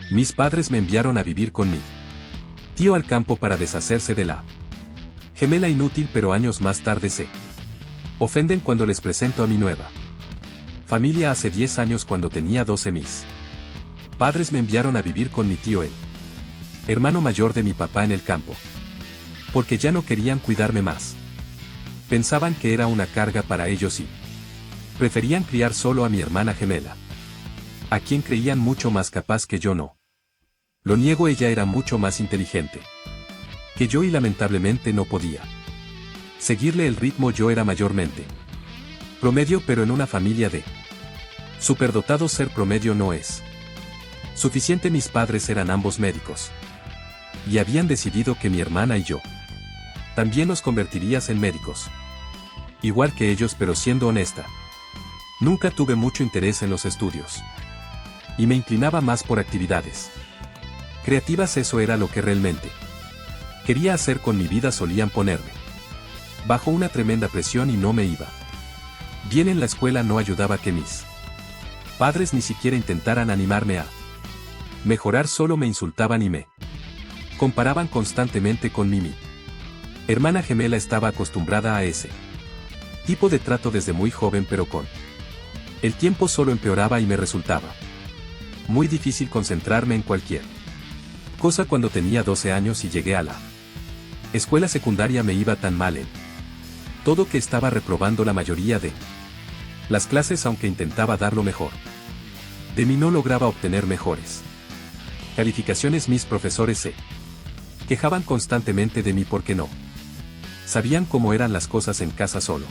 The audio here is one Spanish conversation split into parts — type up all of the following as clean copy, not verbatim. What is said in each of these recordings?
Mis padres me enviaron a vivir con mi tío al campo para deshacerse de la gemela inútil, pero años más tarde se ofenden cuando les presento a mi nueva familia. Hace 10 años, cuando tenía 12, mis padres me enviaron a vivir con mi tío, el hermano mayor de mi papá, en el campo, porque ya no querían cuidarme más. Pensaban que era una carga para ellos y preferían criar solo a mi hermana gemela, a quien creían mucho más capaz que yo. No lo niego, ella era mucho más inteligente que yo y lamentablemente no podía seguirle el ritmo. Yo era mayormente promedio, pero en una familia de superdotados ser promedio no es suficiente. Mis padres eran ambos médicos y habían decidido que mi hermana y yo también nos convertirías en médicos, igual que ellos. Pero siendo honesta, nunca tuve mucho interés en los estudios y me inclinaba más por actividades creativas. Eso era lo que realmente quería hacer con mi vida. Solían ponerme bajo una tremenda presión y no me iba bien en la escuela. No ayudaba que mis padres ni siquiera intentaran animarme a mejorar, solo me insultaban y me comparaban constantemente con mi hermana gemela. Estaba acostumbrada a ese tipo de trato desde muy joven, pero con el tiempo solo empeoraba y me resultaba muy difícil concentrarme en cualquier cosa. Cuando tenía 12 años y llegué a la escuela secundaria, me iba tan mal en todo que estaba reprobando la mayoría de las clases. Aunque intentaba dar lo mejor de mí, no lograba obtener mejores calificaciones. Mis profesores se quejaban constantemente de mí porque no sabían cómo eran las cosas en casa. Solo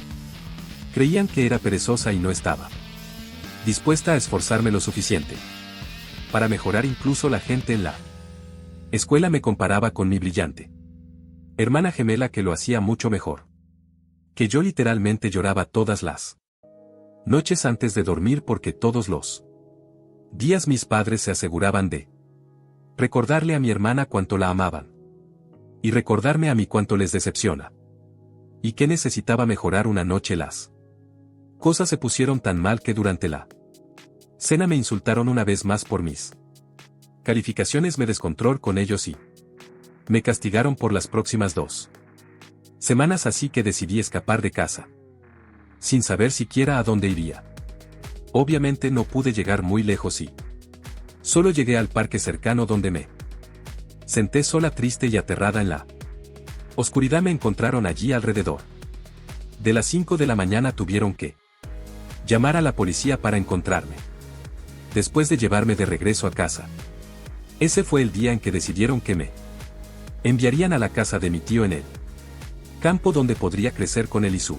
creían que era perezosa y no estaba dispuesta a esforzarme lo suficiente para mejorar. Incluso la gente en la escuela me comparaba con mi brillante hermana gemela, que lo hacía mucho mejor que yo. Literalmente lloraba todas las noches antes de dormir, porque todos los días mis padres se aseguraban de recordarle a mi hermana cuánto la amaban y recordarme a mí cuánto les decepciona y que necesitaba mejorar. Una noche las cosas se pusieron tan mal que durante la cena me insultaron una vez más por mis calificaciones. Me descontrol con ellos y me castigaron por las próximas 2 semanas, así que decidí escapar de casa sin saber siquiera a dónde iría. Obviamente no pude llegar muy lejos y solo llegué al parque cercano, donde me senté sola, triste y aterrada en la oscuridad. Me encontraron allí alrededor de las 5 de la mañana. Tuvieron que llamar a la policía para encontrarme, después de llevarme de regreso a casa. Ese fue el día en que decidieron que me enviarían a la casa de mi tío en el campo, donde podría crecer con él y su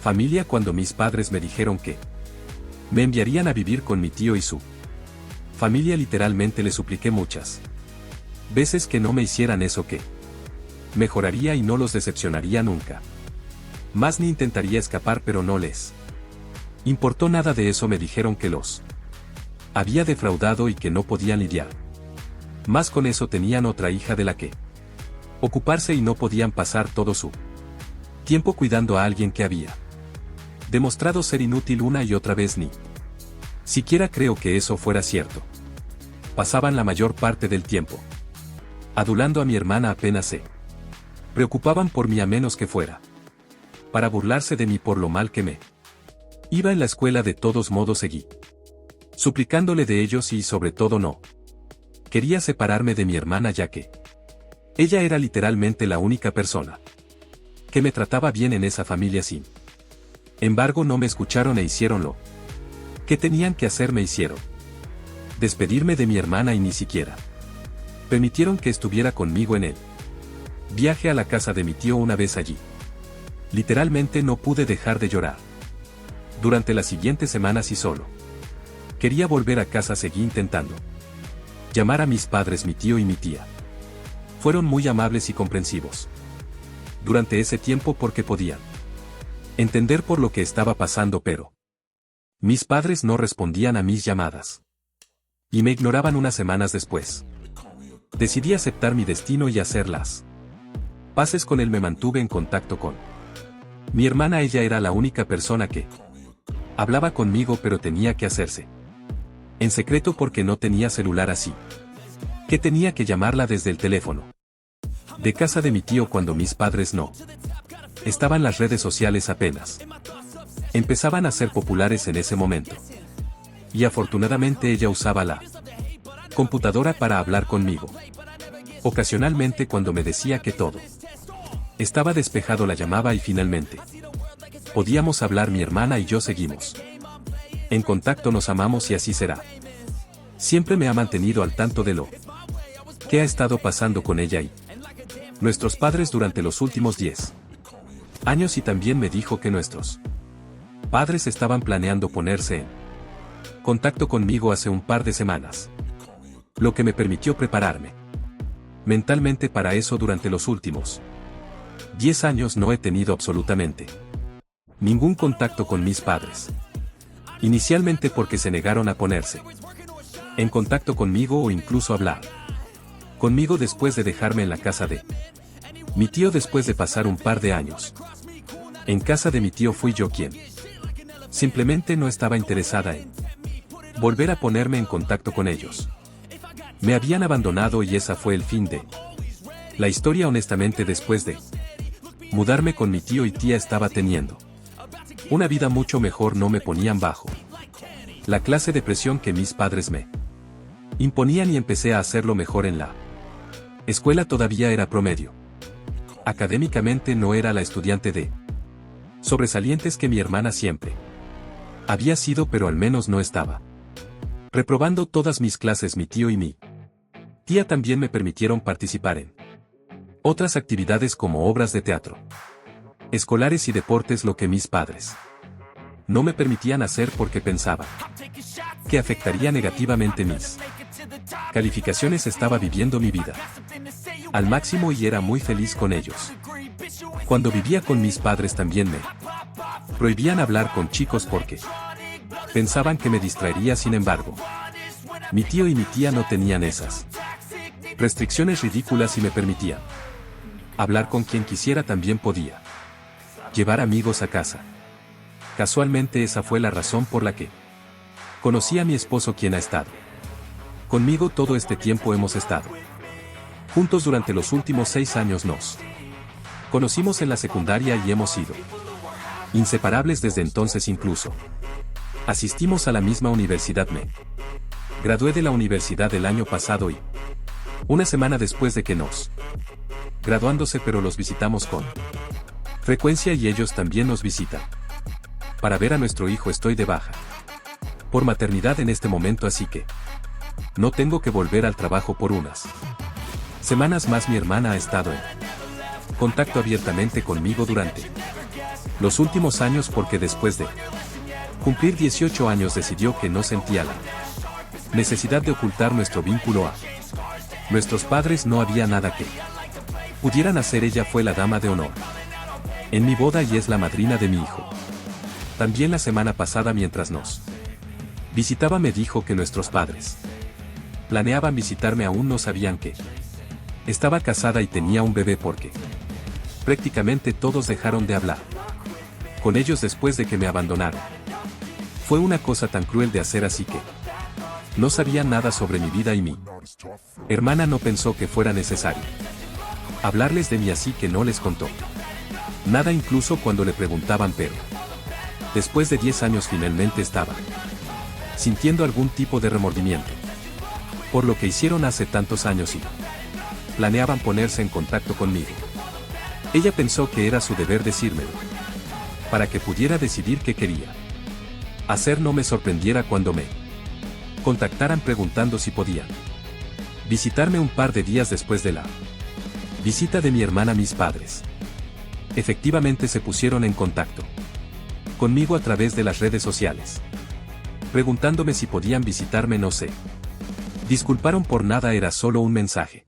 familia. Cuando mis padres me dijeron que me enviarían a vivir con mi tío y su familia, literalmente le supliqué muchas veces que no me hicieran eso, que mejoraría y no los decepcionaría nunca más, ni intentaría escapar. Pero no les importó nada de eso. Me dijeron que los había defraudado y que no podían lidiar más con eso. Tenían otra hija de la que ocuparse y no podían pasar todo su tiempo cuidando a alguien que había demostrado ser inútil una y otra vez. Ni siquiera creo que eso fuera cierto. Pasaban la mayor parte del tiempo adulando a mi hermana. Apenas se preocupaban por mí, a menos que fuera para burlarse de mí por lo mal que me iba en la escuela. De todos modos seguí suplicándole de ellos y sobre todo no quería separarme de mi hermana, ya que ella era literalmente la única persona que me trataba bien en esa familia. Sin embargo, no me escucharon e hicieron lo que tenían que hacer. Me hicieron despedirme de mi hermana y ni siquiera permitieron que estuviera conmigo en el viaje a la casa de mi tío. Una vez allí, literalmente no pude dejar de llorar durante las siguientes semanas y solo quería volver a casa. Seguí intentando llamar a mis padres. Mi tío y mi tía fueron muy amables y comprensivos durante ese tiempo, porque podían entender por lo que estaba pasando, pero mis padres no respondían a mis llamadas y me ignoraban. Unas semanas después, decidí aceptar mi destino y hacer las paces con él. Me mantuve en contacto con mi hermana. Ella era la única persona que hablaba conmigo, pero tenía que hacerse En secreto porque no tenía celular así. Que tenía que llamarla desde el teléfono. De casa de mi tío cuando mis padres no. Estaban las redes sociales apenas. Empezaban a ser populares en ese momento. Y afortunadamente ella usaba la computadora para hablar conmigo. Ocasionalmente cuando me decía que todo estaba despejado la llamaba y finalmente podíamos hablar mi hermana y yo seguimos. En contacto, nos amamos y así será. Siempre me ha mantenido al tanto de lo que ha estado pasando con ella y nuestros padres durante los últimos 10 años y también me dijo que nuestros padres estaban planeando ponerse en contacto conmigo hace un par de semanas. Lo que me permitió prepararme mentalmente para eso. Durante los últimos 10 años no he tenido absolutamente ningún contacto con mis padres. Inicialmente porque se negaron a ponerse en contacto conmigo o incluso hablar conmigo después de dejarme en la casa de mi tío después de pasar un par de años. En casa de mi tío fui yo quien simplemente no estaba interesada en volver a ponerme en contacto con ellos. Me habían abandonado y esa fue el fin de la historia. Honestamente, después de mudarme con mi tío y tía estaba teniendo una vida mucho mejor. No me ponían bajo la clase de presión que mis padres me imponían y empecé a hacerlo mejor en la escuela. Todavía era promedio. Académicamente no era la estudiante de sobresalientes que mi hermana siempre había sido, pero al menos no estaba reprobando todas mis clases. Mi tío y mi tía también me permitieron participar en otras actividades como obras de teatro, escolares y deportes, lo que mis padres no me permitían hacer porque pensaban que afectaría negativamente mis calificaciones. Estaba viviendo mi vida al máximo y era muy feliz con ellos. Cuando vivía con mis padres también me prohibían hablar con chicos porque pensaban que me distraería. Sin embargo, mi tío y mi tía no tenían esas restricciones ridículas y me permitían hablar con quien quisiera. También podía llevar amigos a casa. Casualmente esa fue la razón por la que conocí a mi esposo, quien ha estado conmigo todo este tiempo. Hemos estado juntos durante los últimos 6 años. Nos conocimos en la secundaria y hemos sido inseparables desde entonces. Incluso asistimos a la misma universidad. Me gradué de la universidad el año pasado y una semana después de que nos graduándose, pero los visitamos con frecuencia y ellos también nos visitan para ver a nuestro hijo. Estoy de baja por maternidad en este momento, así que no tengo que volver al trabajo por unas semanas más. Mi hermana ha estado en contacto abiertamente conmigo durante los últimos años porque después de cumplir 18 años decidió que no sentía la necesidad de ocultar nuestro vínculo a nuestros padres. No había nada que pudieran hacer. Ella fue la dama de honor en mi boda y es la madrina de mi hijo. También la semana pasada, mientras nos visitaba, me dijo que nuestros padres planeaban visitarme. Aún no sabían que estaba casada y tenía un bebé porque prácticamente todos dejaron de hablar con ellos después de que me abandonaron. Fue una cosa tan cruel de hacer, así que no sabían nada sobre mi vida y mi hermana no pensó que fuera necesario hablarles de mí, así que no les contó nada incluso cuando le preguntaban. Pero después de 10 años finalmente estaba sintiendo algún tipo de remordimiento por lo que hicieron hace tantos años y planeaban ponerse en contacto conmigo. Ella pensó que era su deber decírmelo para que pudiera decidir qué quería hacer. No me sorprendiera cuando me contactaran preguntando si podían visitarme un par de días después de la visita de mi hermana. Mis padres efectivamente se pusieron en contacto conmigo a través de las redes sociales, preguntándome si podían visitarme. No se disculparon por nada, era solo un mensaje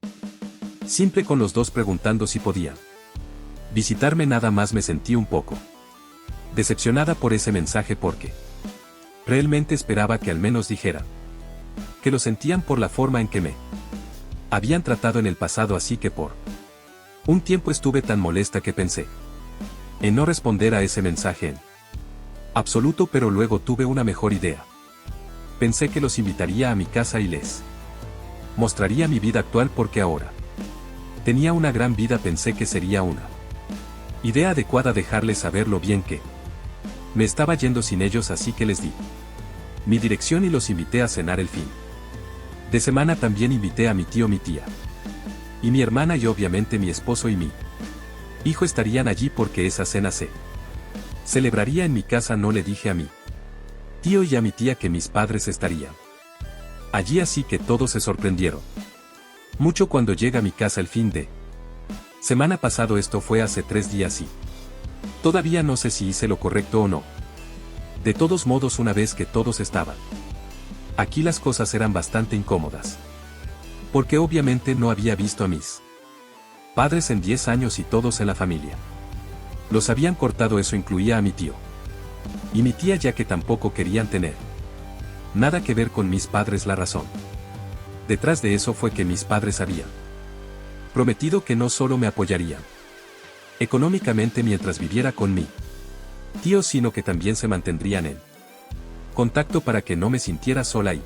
simple con los dos preguntando si podían visitarme. Nada más. Me sentí un poco decepcionada por ese mensaje porque realmente esperaba que al menos dijeran que lo sentían por la forma en que me habían tratado en el pasado, así que por un tiempo estuve tan molesta que pensé en no responder a ese mensaje en absoluto, pero luego tuve una mejor idea. Pensé que los invitaría a mi casa y les mostraría mi vida actual porque ahora tenía una gran vida. Pensé que sería una idea adecuada dejarles saber lo bien que me estaba yendo sin ellos, así que les di mi dirección y los invité a cenar el fin de semana. También invité a mi tío, mi tía y mi hermana, y obviamente mi esposo y mi hijo estarían allí porque esa cena se celebraría en mi casa. No le dije a mi tío y a mi tía que mis padres estarían allí, así que todos se sorprendieron mucho cuando llega a mi casa el fin de semana pasado. Esto fue hace 3 días y todavía no sé si hice lo correcto o no. De todos modos, una vez que todos estaban aquí, las cosas eran bastante incómodas, porque obviamente no había visto a mis padres en 10 años y todos en la familia los habían cortado. Eso incluía a mi tío y mi tía, ya que tampoco querían tener nada que ver con mis padres. La razón detrás de eso fue que mis padres habían prometido que no solo me apoyarían económicamente mientras viviera con mi tío, sino que también se mantendrían en contacto para que no me sintiera sola y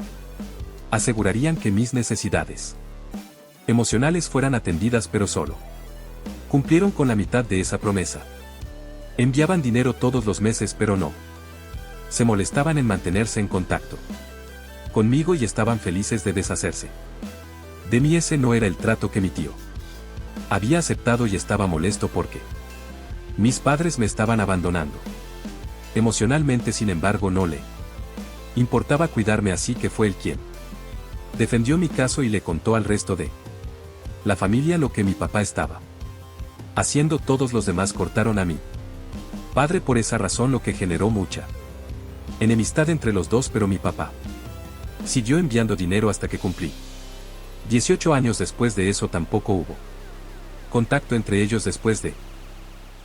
asegurarían que mis necesidades emocionales fueran atendidas, pero solo cumplieron con la mitad de esa promesa. Enviaban dinero todos los meses, pero no se molestaban en mantenerse en contacto conmigo y estaban felices de deshacerse de mí. Ese no era el trato que mi tío había aceptado y estaba molesto porque mis padres me estaban abandonando emocionalmente. Sin embargo, no le importaba cuidarme, así que fue él quien defendió mi caso y le contó al resto de la familia lo que mi papá estaba haciendo. Todos los demás cortaron a mi padre por esa razón, lo que generó mucha enemistad entre los dos, pero mi papá siguió enviando dinero hasta que cumplí 18 años. Después de eso tampoco hubo contacto entre ellos. Después de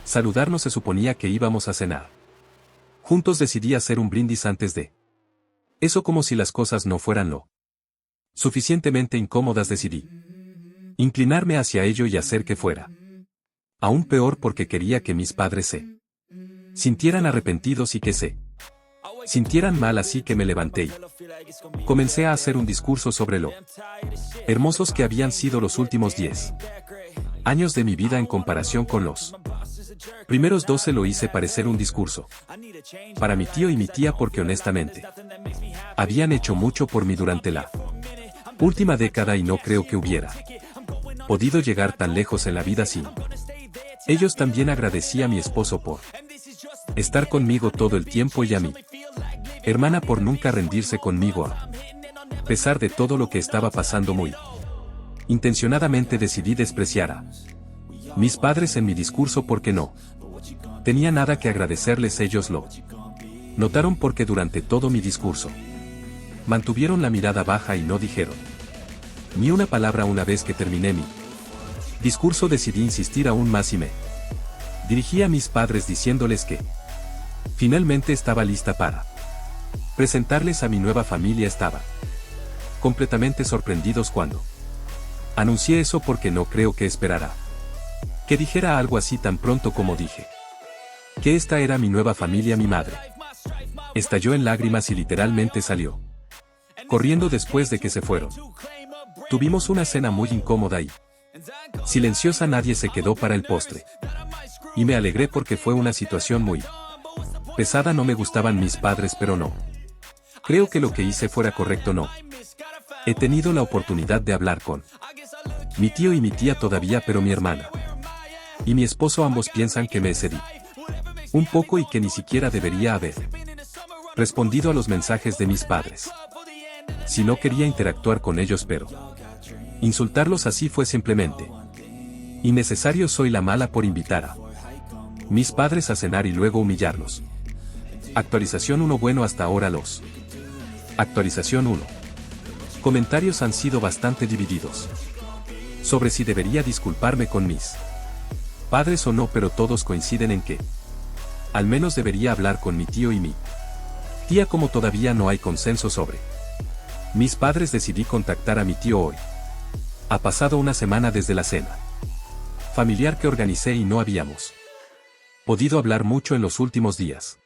saludarnos, se suponía que íbamos a cenar juntos. Decidí hacer un brindis antes de eso, como si las cosas no fueran lo suficientemente incómodas. Decidí inclinarme hacia ello y hacer que fuera aún peor, porque quería que mis padres se sintieran arrepentidos y que se sintieran mal. Así que me levanté y comencé a hacer un discurso sobre lo hermosos que habían sido los últimos 10 años de mi vida en comparación con los primeros 12. Lo hice parecer un discurso para mi tío y mi tía, porque honestamente habían hecho mucho por mí durante la última década y no creo que hubiera podido llegar tan lejos en la vida sin ellos. También agradecí a mi esposo por estar conmigo todo el tiempo y a mi hermana por nunca rendirse conmigo a pesar de todo lo que estaba pasando. Muy intencionadamente decidí despreciar a mis padres en mi discurso porque no tenía nada que agradecerles. Ellos lo notaron porque durante todo mi discurso mantuvieron la mirada baja y no dijeron ni una palabra. Una vez que terminé mi discurso, decidí insistir aún más y me dirigí a mis padres diciéndoles que finalmente estaba lista para presentarles a mi nueva familia. Estaban completamente sorprendidos cuando anuncié eso, porque no creo que esperara que dijera algo así tan pronto como dije que esta era mi nueva familia. Mi madre estalló en lágrimas y literalmente salió corriendo después de que se fueron. Tuvimos una cena muy incómoda y silenciosa. Nadie se quedó para el postre y me alegré porque fue una situación muy pesada. No me gustaban mis padres, pero no creo que lo que hice fuera correcto. No he tenido la oportunidad de hablar con mi tío y mi tía todavía, pero mi hermana y mi esposo ambos piensan que me excedí un poco y que ni siquiera debería haber respondido a los mensajes de mis padres. Si no quería interactuar con ellos, pero insultarlos así fue simplemente innecesario. Soy la mala por invitar a mis padres a cenar y luego humillarlos. Actualización 1. Bueno, hasta ahora los actualización 1 comentarios han sido bastante divididos sobre si debería disculparme con mis padres o no, pero todos coinciden en que al menos debería hablar con mi tío y mi tía. Como todavía no hay consenso sobre mis padres, decidí contactar a mi tío hoy. Ha pasado una semana desde la cena familiar que organicé y no habíamos podido hablar mucho en los últimos días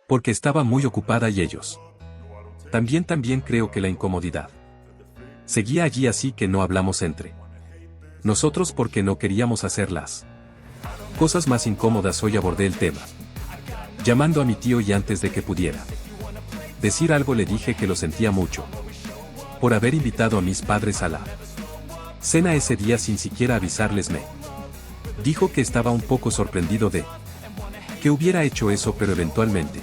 porque estaba muy ocupada y ellos También creo que la incomodidad seguía allí, así que no hablamos entre nosotros porque no queríamos hacer las cosas más incómodas. Hoy abordé el tema llamando a mi tío y antes de que pudiera decir algo le dije que lo sentía mucho por haber invitado a mis padres a la cena ese día sin siquiera avisarles. Me dijo que estaba un poco sorprendido de que hubiera hecho eso, pero eventualmente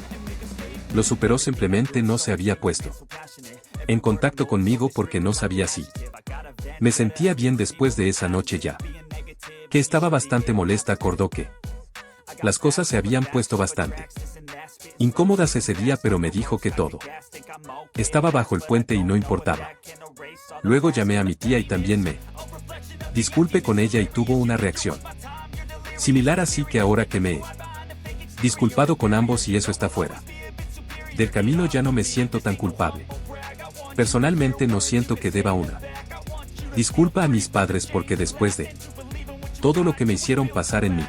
lo superó. Simplemente no se había puesto en contacto conmigo porque no sabía si me sentía bien después de esa noche, ya que estaba bastante molesta. Acordó que las cosas se habían puesto bastante incómodas ese día, pero me dijo que todo estaba bajo el puente y no importaba. Luego llamé a mi tía y también me disculpé con ella y tuvo una reacción similar, así que ahora que me he disculpado con ambos y eso está fuera del camino, ya no me siento tan culpable. Personalmente no siento que deba una disculpa a mis padres porque después de todo lo que me hicieron pasar en mi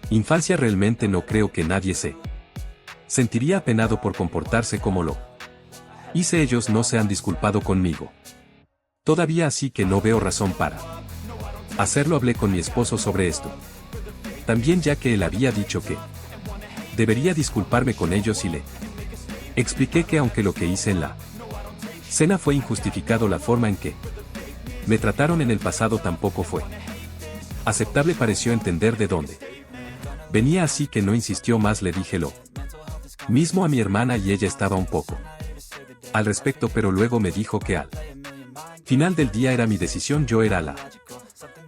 infancia, realmente no creo que nadie se sentiría apenado por comportarse como lo hice. Ellos no se han disculpado conmigo todavía, así que no veo razón para hacerlo. Hablé con mi esposo sobre esto también, ya que él había dicho que debería disculparme con ellos, y le expliqué que aunque lo que hice en la cena fue injustificado, la forma en que me trataron en el pasado tampoco fue aceptable. Pareció entender de dónde venía, así que no insistió más. Le dije lo mismo a mi hermana y ella estaba un poco al respecto, pero luego me dijo que al final del día era mi decisión, yo era la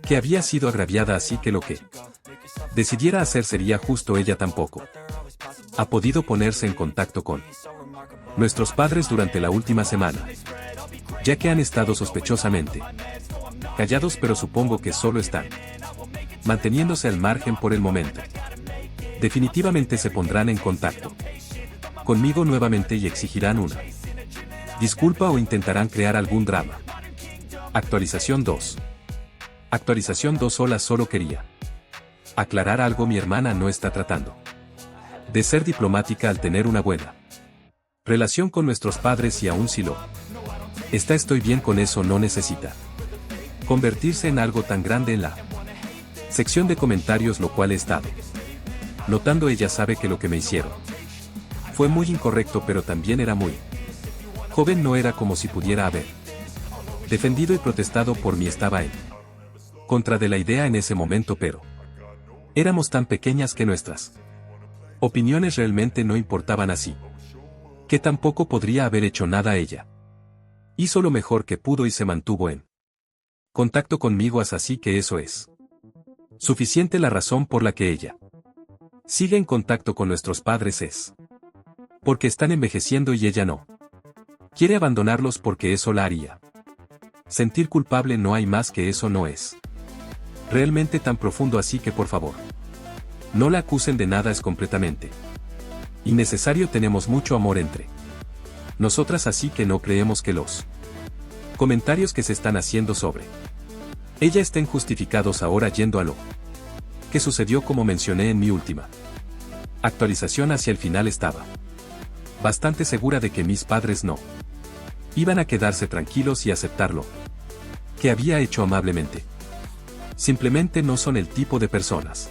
que había sido agraviada, así que lo que decidiera hacer sería justo. Ella tampoco ha podido ponerse en contacto con nuestros padres durante la última semana, ya que han estado sospechosamente callados, pero supongo que solo están manteniéndose al margen por el momento. Definitivamente se pondrán en contacto conmigo nuevamente y exigirán una disculpa o intentarán crear algún drama. Actualización 2. Actualización 2. Hola, solo quería aclarar algo. Mi hermana no está tratando de ser diplomática al tener una buena relación con nuestros padres, y aún si lo está, estoy bien con eso. No necesita convertirse en algo tan grande en la sección de comentarios, lo cual he estado notando. Ella sabe que lo que me hicieron fue muy incorrecto, pero también era muy joven. No era como si pudiera haber defendido y protestado por mí. Estaba en contra de la idea en ese momento, pero éramos tan pequeñas que nuestras opiniones realmente no importaban, así que tampoco podría haber hecho nada. Ella hizo lo mejor que pudo y se mantuvo en contacto conmigo, así que eso es suficiente. La razón por la que ella sigue en contacto con nuestros padres es porque están envejeciendo y ella no quiere abandonarlos porque eso la haría sentir culpable. No hay más que eso. No es realmente tan profundo, así que por favor no la acusen de nada. Es completamente innecesario. Tenemos mucho amor entre nosotras, así que no creemos que los comentarios que se están haciendo sobre ella estén justificados. Ahora, yendo a lo que sucedió, como mencioné en mi última actualización hacia el final, estaba bastante segura de que mis padres no iban a quedarse tranquilos y aceptarlo que había hecho amablemente. Simplemente no son el tipo de personas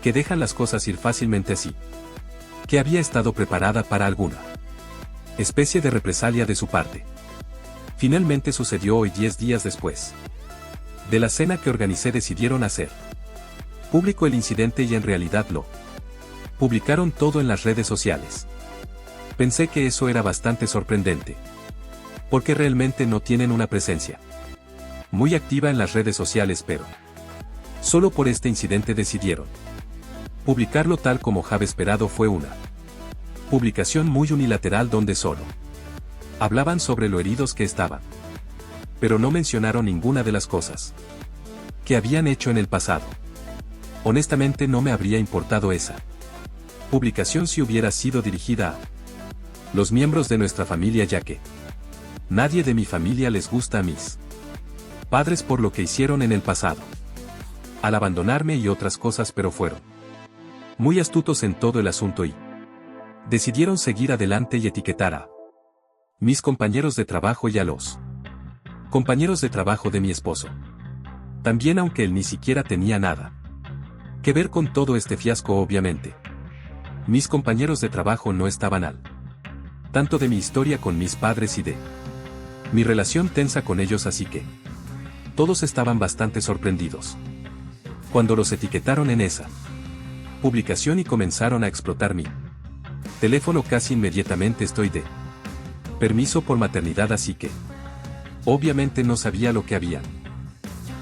que dejan las cosas ir fácilmente, así que había estado preparada para alguna especie de represalia de su parte. Finalmente sucedió hoy, 10 días después de la cena que organicé. Decidieron hacer público el incidente y en realidad lo publicaron todo en las redes sociales. Pensé que eso era bastante sorprendente, porque realmente no tienen una presencia muy activa en las redes sociales, pero solo por este incidente decidieron publicarlo tal como Jave esperado. Fue una publicación muy unilateral donde solo hablaban sobre lo heridos que estaban, pero no mencionaron ninguna de las cosas que habían hecho en el pasado. Honestamente no me habría importado esa publicación si hubiera sido dirigida a los miembros de nuestra familia, ya que nadie de mi familia les gusta a mis padres por lo que hicieron en el pasado al abandonarme y otras cosas, pero fueron muy astutos en todo el asunto y decidieron seguir adelante y etiquetar a mis compañeros de trabajo y a los compañeros de trabajo de mi esposo. También, aunque él ni siquiera tenía nada que ver con todo este fiasco, obviamente. Mis compañeros de trabajo no estaban al tanto de mi historia con mis padres y de mi relación tensa con ellos, así que todos estaban bastante sorprendidos cuando los etiquetaron en esa publicación y comenzaron a explotar mi teléfono casi inmediatamente. Estoy de permiso por maternidad, así que obviamente no sabía lo que habían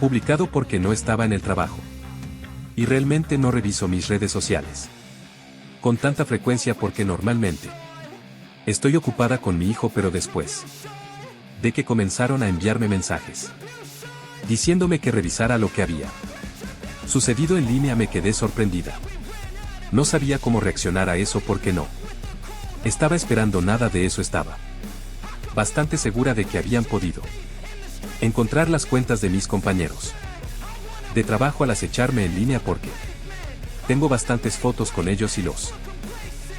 publicado porque no estaba en el trabajo. Y realmente no reviso mis redes sociales con tanta frecuencia porque normalmente estoy ocupada con mi hijo, pero después de que comenzaron a enviarme mensajes diciéndome que revisara lo que había sucedido en línea, me quedé sorprendida. No sabía cómo reaccionar a eso porque no estaba esperando nada de eso. Estaba bastante segura de que habían podido encontrar las cuentas de mis compañeros de trabajo al acecharme en línea porque tengo bastantes fotos con ellos y los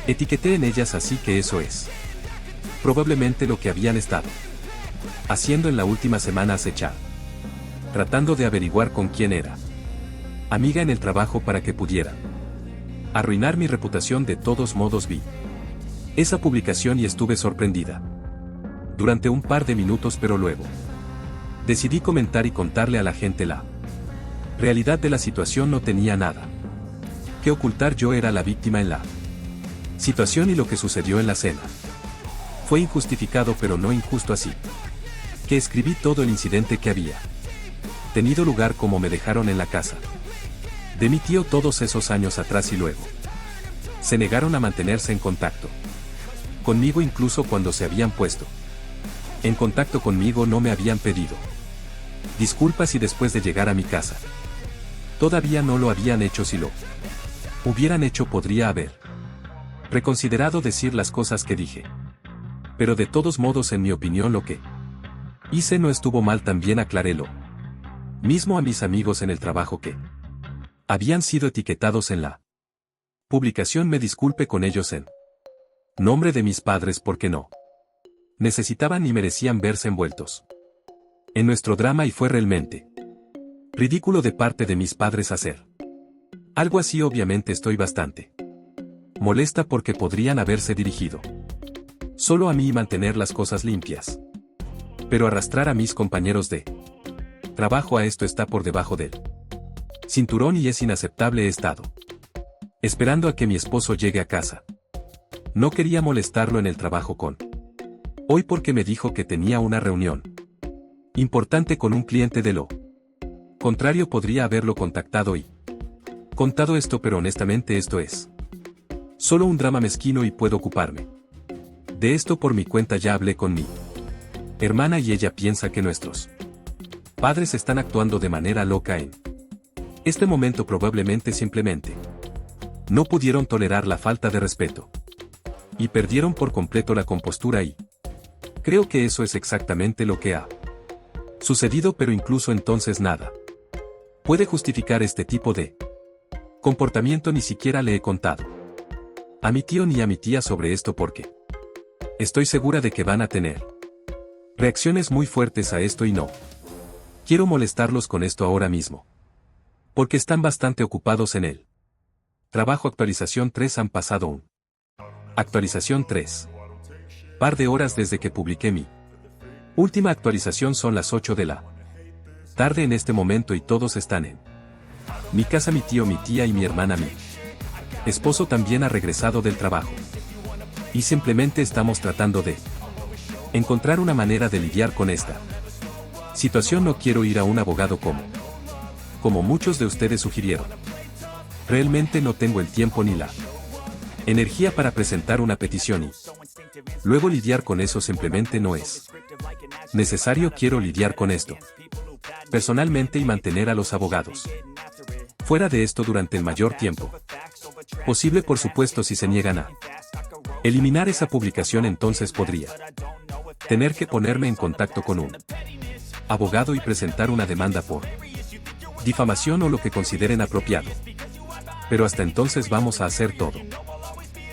etiqueté en ellas, así que eso es probablemente lo que habían estado haciendo en la última semana, acechar, tratando de averiguar con quién era amiga en el trabajo para que pudiera arruinar mi reputación. De todos modos, vi esa publicación y estuve sorprendida durante un par de minutos, pero luego decidí comentar y contarle a la gente la realidad de la situación. No tenía nada que ocultar, yo era la víctima en la situación y lo que sucedió en la cena fue injustificado, pero no injusto, así que escribí todo el incidente que había tenido lugar, como me dejaron en la casa de mi tío todos esos años atrás, y luego se negaron a mantenerse en contacto conmigo, incluso cuando se habían puesto en contacto conmigo no me habían pedido disculpas, y después de llegar a mi casa todavía no lo habían hecho. Si lo hubieran hecho, podría haber reconsiderado decir las cosas que dije. Pero de todos modos, en mi opinión, lo que hice no estuvo mal. También aclaré lo mismo a mis amigos en el trabajo que habían sido etiquetados en la publicación. Me disculpé con ellos en nombre de mis padres porque no necesitaban ni merecían verse envueltos en nuestro drama, y fue realmente ridículo de parte de mis padres hacer algo así. Obviamente estoy bastante molesta porque podrían haberse dirigido solo a mí y mantener las cosas limpias. Pero arrastrar a mis compañeros de trabajo a esto está por debajo del cinturón y es inaceptable. He estado esperando a que mi esposo llegue a casa. No quería molestarlo en el trabajo con hoy porque me dijo que tenía una reunión importante con un cliente. De lo contrario, podría haberlo contactado y contado esto, pero honestamente esto es solo un drama mezquino y puedo ocuparme de esto por mi cuenta. Ya hablé con mi hermana y ella piensa que nuestros padres están actuando de manera loca en este momento. Probablemente simplemente no pudieron tolerar la falta de respeto y perdieron por completo la compostura, y creo que eso es exactamente lo que ha sucedido. Pero incluso entonces nada puede justificar este tipo de comportamiento. Ni siquiera le he contado a mi tío ni a mi tía sobre esto porque estoy segura de que van a tener reacciones muy fuertes a esto y no quiero molestarlos con esto ahora mismo porque están bastante ocupados en el trabajo. Actualización 3. Han pasado un actualización 3 par de horas desde que publiqué mi última actualización. Son las 8 de la tarde en este momento y todos están en mi casa. Mi tío, mi tía y mi hermana. Mi esposo también ha regresado del trabajo y simplemente estamos tratando de encontrar una manera de lidiar con esta situación. No quiero ir a un abogado como muchos de ustedes sugirieron. Realmente no tengo el tiempo ni la energía para presentar una petición y luego lidiar con eso. Simplemente no es necesario. Quiero lidiar con esto personalmente y mantener a los abogados fuera de esto durante el mayor tiempo posible. Por supuesto, si se niegan a eliminar esa publicación, entonces podría tener que ponerme en contacto con un abogado y presentar una demanda por difamación o lo que consideren apropiado. Pero hasta entonces vamos a hacer todo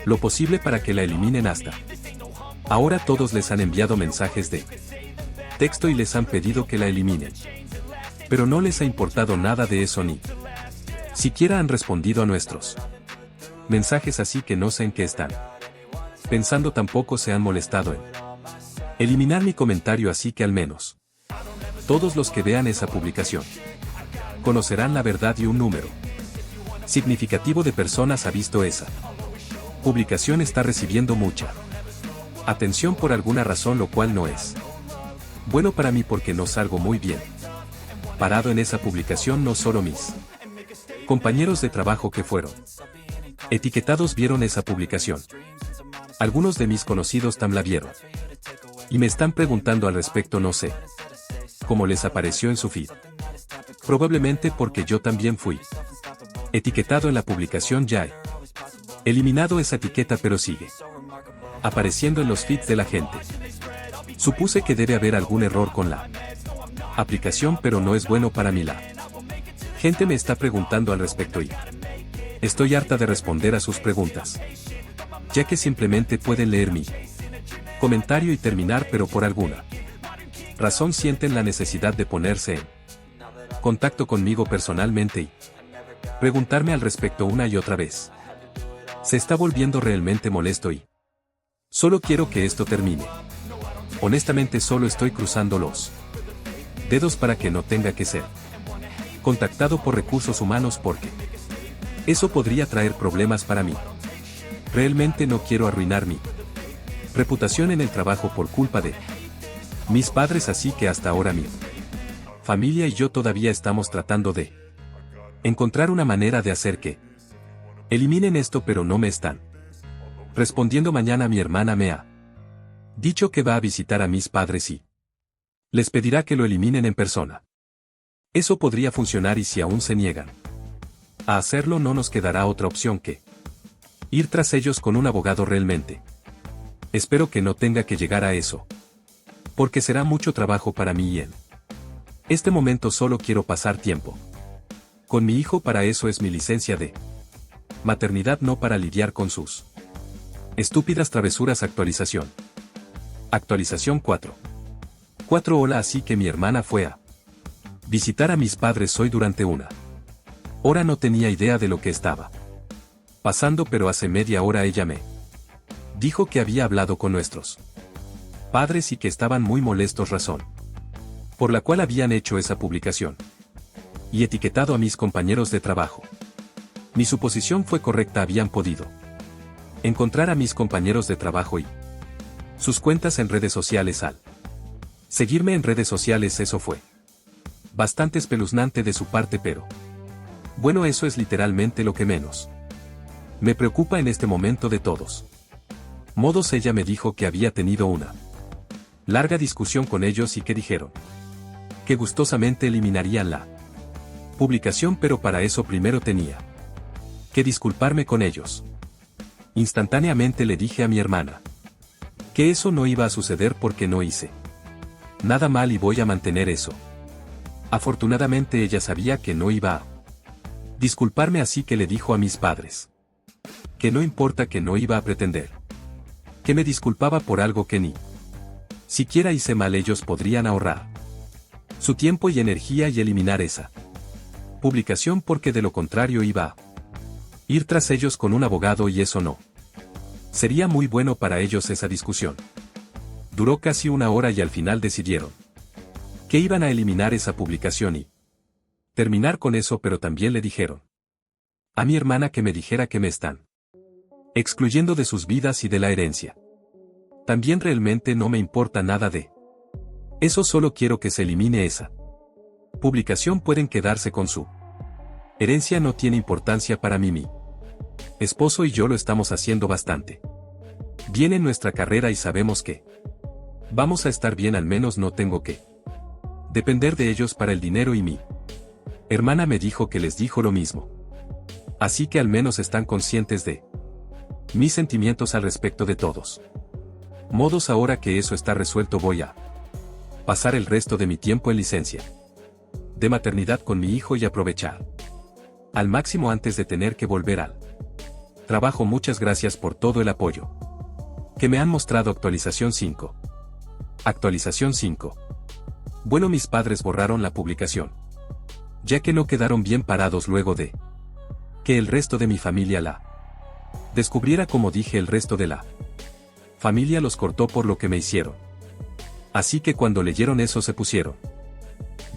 lo posible para que la eliminen hasta Ahora todos les han enviado mensajes de texto y les han pedido que la eliminen. Pero no les ha importado nada de eso ni siquiera han respondido a nuestros mensajes, así que no sé en qué están pensando. Tampoco se han molestado en eliminar mi comentario, así que al menos todos los que vean esa publicación conocerán la verdad y un número significativo de personas ha visto esa publicación. Está recibiendo mucha atención por alguna razón, lo cual no es bueno para mí porque no salgo muy bien parado en esa publicación. No solo mis compañeros de trabajo que fueron etiquetados vieron esa publicación. Algunos de mis conocidos también la vieron. Y me están preguntando al respecto. No sé cómo les apareció en su feed. Probablemente porque yo también fui etiquetado en la publicación. Ya he eliminado esa etiqueta, pero sigue apareciendo en los feeds de la gente. Supuse que debe haber algún error con la aplicación, pero no es bueno para mí. La gente me está preguntando al respecto y estoy harta de responder a sus preguntas, ya que simplemente pueden leer mi comentario y terminar, pero por alguna razón sienten la necesidad de ponerse en contacto conmigo personalmente y preguntarme al respecto una y otra vez. Se está volviendo realmente molesto y solo quiero que esto termine. Honestamente solo estoy cruzando los dedos para que no tenga que ser contactado por recursos humanos, porque eso podría traer problemas para mí. Realmente no quiero arruinar mi reputación en el trabajo por culpa de mis padres, así que hasta ahora mi familia y yo todavía estamos tratando de encontrar una manera de hacer que eliminen esto, pero no me están respondiendo. Mañana mi hermana me ha dicho que va a visitar a mis padres y les pedirá que lo eliminen en persona. Eso podría funcionar, y si aún se niegan a hacerlo, no nos quedará otra opción que ir tras ellos con un abogado. Realmente espero que no tenga que llegar a eso, porque será mucho trabajo para mí y en este momento solo quiero pasar tiempo con mi hijo. Para eso es mi licencia de maternidad, no para lidiar con sus estúpidas travesuras. Actualización 4. Hola, así que mi hermana fue a visitar a mis padres hoy durante una hora. No tenía idea de lo que estaba pasando, pero hace media hora ella me dijo que había hablado con nuestros padres y que estaban muy molestos, razón por la cual habían hecho esa publicación y etiquetado a mis compañeros de trabajo. Mi suposición fue correcta. Habían podido encontrar a mis compañeros de trabajo y sus cuentas en redes sociales al seguirme en redes sociales. Eso fue bastante espeluznante de su parte, pero bueno, eso es literalmente lo que menos me preocupa en este momento. De todos modos, ella me dijo que había tenido una larga discusión con ellos y que dijeron que gustosamente eliminarían la publicación, pero para eso primero tenía que disculparme con ellos. Instantáneamente le dije a mi hermana que eso no iba a suceder porque no hice nada mal y voy a mantener eso. Afortunadamente ella sabía que no iba a disculparme, así que le dijo a mis padres que no importa, que no iba a pretender que me disculpaba por algo que ni siquiera hice mal. Ellos podrían ahorrar su tiempo y energía y eliminar esa publicación, porque de lo contrario iba a ir tras ellos con un abogado y eso no sería muy bueno para ellos. Esa discusión duró casi una hora y al final decidieron que iban a eliminar esa publicación y terminar con eso, pero también le dijeron a mi hermana que me dijera que me están excluyendo de sus vidas y de la herencia. También realmente no me importa nada de eso, solo quiero que se elimine esa publicación. Pueden quedarse con su herencia, no tiene importancia para mí. Mi esposo y yo lo estamos haciendo bastante bien en nuestra carrera y sabemos que vamos a estar bien. Al menos no tengo que depender de ellos para el dinero, y mi hermana me dijo que les dijo lo mismo. Así que al menos están conscientes de mis sentimientos al respecto. De todos modos, ahora que eso está resuelto, voy a pasar el resto de mi tiempo en licencia de maternidad con mi hijo y aprovechar al máximo antes de tener que volver al trabajo. Muchas gracias por todo el apoyo. Que me han mostrado actualización 5. Actualización 5. Bueno, mis padres borraron la publicación, ya que no quedaron bien parados luego de que el resto de mi familia la descubriera. Como dije, el resto de la familia los cortó por lo que me hicieron. Así que cuando leyeron eso se pusieron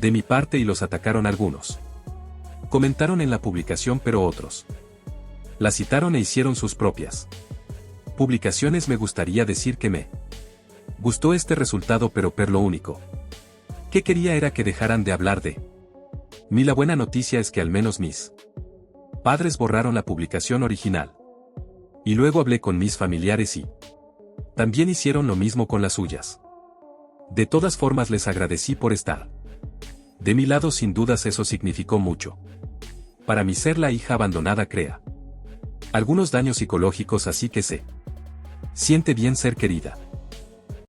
de mi parte y los atacaron. Algunos comentaron en la publicación, pero otros la citaron e hicieron sus propias publicaciones. Me gustaría decir que me gustó este resultado, pero lo único que quería era que dejaran de hablar de mí. La buena noticia es que al menos mis padres borraron la publicación original. Y luego hablé con mis familiares y también hicieron lo mismo con las suyas. De todas formas, les agradecí por estar de mi lado. Sin dudas eso significó mucho para mí. Ser la hija abandonada crea algunos daños psicológicos, así que se siente bien ser querida.